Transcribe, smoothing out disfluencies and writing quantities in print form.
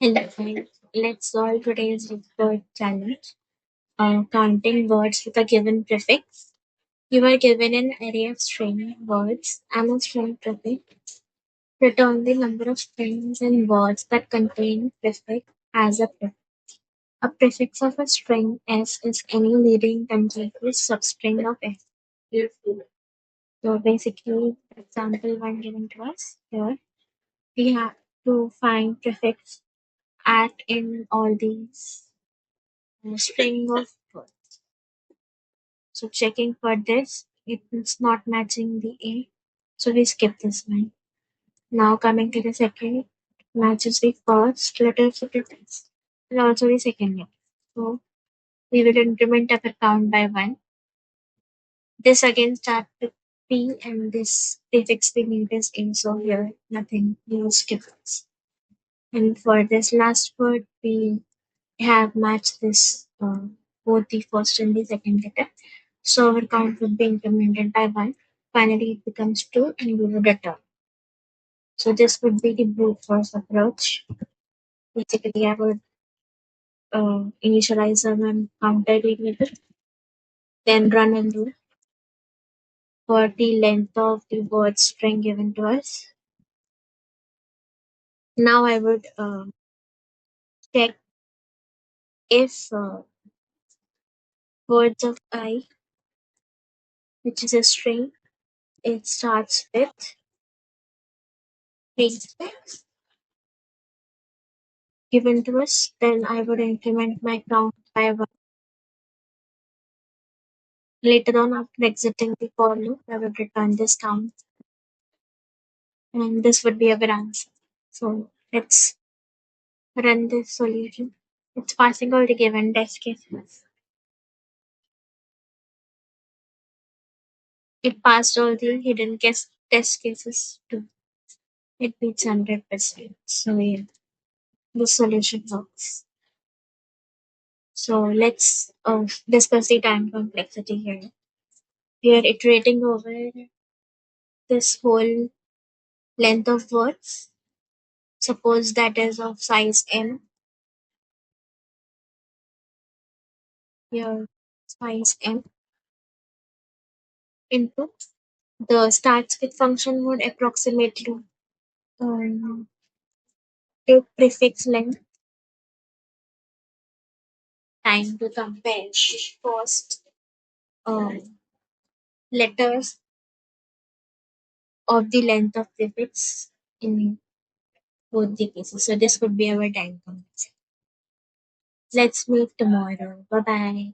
Hello, friends. Let's solve today's word challenge. Counting words with a given prefix. You are given an array of string words and a string prefix. Return the number of strings and words that contain prefix as a prefix. A prefix of a string s is any leading contiguous substring of s. So basically, example one given to us here, we have to find prefix at in all these string of words. So checking for this, it's not matching the A. So we skip this one. Now coming to the second, matches the first letter of the prefix and also the second letter. So we will increment our count by one. This again starts with P and this prefix we need is A. So here nothing, no skip this. And for this last word, we have matched this both the first and the second letter. So our count would be incremented by one. Finally, it becomes two, and we would return. So this would be the brute force approach. Basically, I would initialize a counter variable, then run a loop for the length of the word string given to us. Now I would check if words of I, which is a string, it starts with prefix given to us, then I would increment my count by one. Later on, after exiting the for loop, I would return this count, and this would be our answer. So let's run this solution. It's passing all the given test cases. It passed all the hidden case test cases too. It beats 100%. So yeah, the solution works. So let's discuss the time complexity here. We are iterating over this whole length of words. Suppose that is of size n. Here, size n into the starts with function would approximately um, take prefix length time to compare first letters of the length of prefix in both the cases. So this would be our time complexity. Let's meet tomorrow. Bye bye.